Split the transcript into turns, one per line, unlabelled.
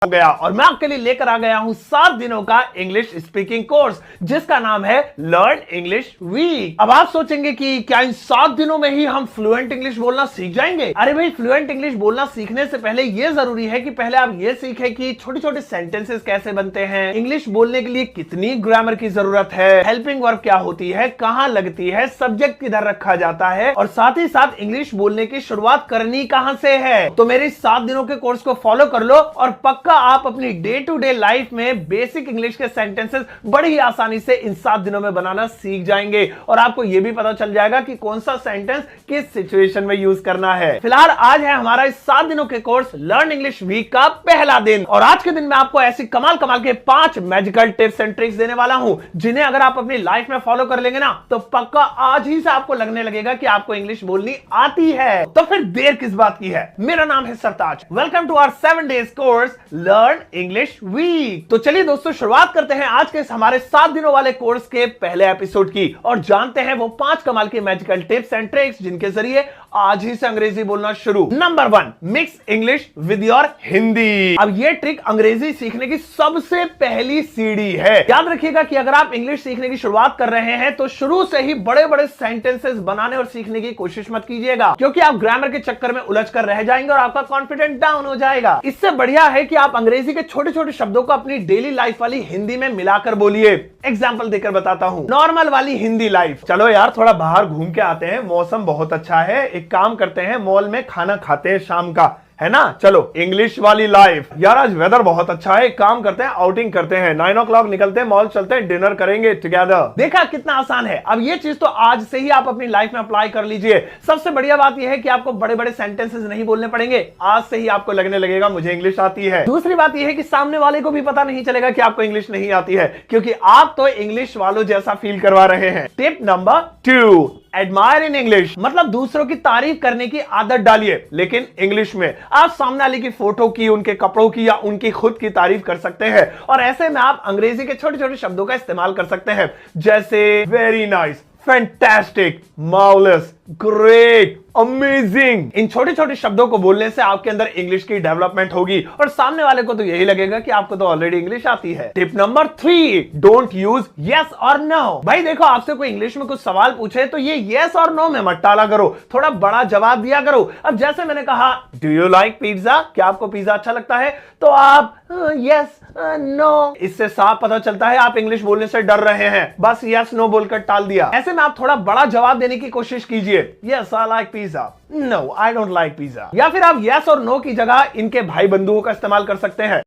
गया और मैं आपके लिए लेकर आ गया हूं 7 दिनों का इंग्लिश स्पीकिंग कोर्स जिसका नाम है लर्न इंग्लिश वीक। अब आप सोचेंगे कि क्या इन 7 दिनों में ही हम फ्लुएंट इंग्लिश बोलना सीख जाएंगे? अरे भाई, फ्लुएंट इंग्लिश बोलना सीखने से पहले यह जरूरी है कि पहले आप ये सीखें कि छोटे छोटे सेंटेंसेस कैसे बनते हैं, इंग्लिश बोलने के लिए कितनी ग्रामर की जरूरत है, हेल्पिंग वर्ब क्या होती है, कहां लगती है, सब्जेक्ट किधर रखा जाता है और साथ ही साथ इंग्लिश बोलने की शुरुआत करनी कहां से है। तो मेरे 7 दिनों के कोर्स को फॉलो कर लो और पक्का आप अपनी डे टू डे लाइफ में बेसिक इंग्लिश के सेंटेंसेस बड़ी ही आसानी से इन 7 दिनों में बनाना सीख जाएंगे और आपको यह भी पता चल जाएगा कि कौन सा सेंटेंस किस सिचुएशन में यूज करना है। फिलहाल आज है हमारा इस 7 दिनों के कोर्स लर्न इंग्लिश वीक का पहला दिन और आज के दिन मैं आपको ऐसी कमाल कमाल के 5 मैजिकल टिप्स एंड ट्रिक्स देने वाला हूं जिन्हें अगर आप अपनी लाइफ में फॉलो कर लेंगे ना तो पक्का आज ही से आपको लगने लगेगा कि आपको इंग्लिश बोलनी आती है। तो फिर देर किस बात की है? मेरा नाम है Sartaj. Welcome to our 7 days course learn English week. तो चलिए दोस्तों, शुरुआत करते हैं आज के हमारे 7 दिनों वाले कोर्स के पहले एपिसोड की और जानते हैं वो 5 कमाल के मैजिकल टिप्स एंड ट्रिक्स जिनके जरिए आज ही से अंग्रेजी बोलना शुरू। Number 1, mix English with your Hindi. अब ये ट्रिक अंग्रेजी सीखने की सबसे पहली सीढ़ी है। याद रखिएगा कि अगर आप इंग्लिश सीखने की शुरुआत कर रहे हैं तो शुरू से ही बड़े बड़े सेंटेंसेस बनाने और सीखने की कोशिश मत कीजिएगा, क्योंकि आप ग्रामर के चक्कर में उलझ कर रह जाएंगे और आपका कॉन्फिडेंस डाउन हो जाएगा। इससे बढ़िया है कि आप अंग्रेजी के छोटे छोटे शब्दों को अपनी डेली लाइफ वाली हिंदी में मिलाकर बोलिए। एग्जाम्पल देकर बताता हूं, नॉर्मल वाली हिंदी लाइफ। चलो यार, थोड़ा बाहर घूम के आते हैं, मौसम बहुत अच्छा है, एक काम करते हैं मॉल में खाना खाते हैं शाम का, है ना? चलो इंग्लिश वाली लाइफ, यार आज वेदर बहुत अच्छा है, एक काम करते हैं आउटिंग करते हैं, 9 o'clock निकलते हैं, मॉल चलते हैं, डिनर करेंगे टुगेदर। देखा कितना आसान है। अब ये चीज तो आज से ही आप अपनी लाइफ में अप्लाई कर लीजिए। सबसे बढ़िया बात यह है कि आपको बड़े बड़े सेंटेंसेस नहीं बोलने पड़ेंगे, आज से ही आपको लगने लगेगा मुझे इंग्लिश आती है। दूसरी बात यह है कि सामने वाले को भी पता नहीं चलेगा कि आपको इंग्लिश नहीं आती है, क्योंकि आप तो इंग्लिश वालों जैसा फील करवा रहे हैं। Tip number 2, admire in English, मतलब दूसरों की तारीफ करने की आदत डालिए, लेकिन इंग्लिश में। आप सामने वाले की फोटो की, उनके कपड़ों की या उनकी खुद की तारीफ कर सकते हैं और ऐसे में आप अंग्रेजी के छोटे छोटे शब्दों का इस्तेमाल कर सकते हैं, जैसे very nice, fantastic, marvellous, great, amazing. इन छोटे छोटे शब्दों को बोलने से आपके अंदर इंग्लिश की डेवलपमेंट होगी और सामने वाले को तो यही लगेगा कि आपको तो ऑलरेडी इंग्लिश आती है। Tip number 3, don't use yes और नो। भाई देखो, आपसे कोई इंग्लिश में कुछ सवाल पूछे तो ये यस और नो में मत टाला करो, थोड़ा बड़ा जवाब दिया करो। अब जैसे मैंने कहा, डू यू लाइक पिज्जा, क्या आपको पिज्जा अच्छा लगता है? तो आप यस नो, इससे साफ पता चलता है आप इंग्लिश बोलने से डर रहे हैं, बस यस नो बोलकर टाल दिया। ऐसे में आप थोड़ा बड़ा जवाब देने की कोशिश कीजिए, yes I like pizza, no I don't like pizza. या फिर आप यस और नो की जगह इनके भाई बंधुओं का इस्तेमाल कर सकते हैं,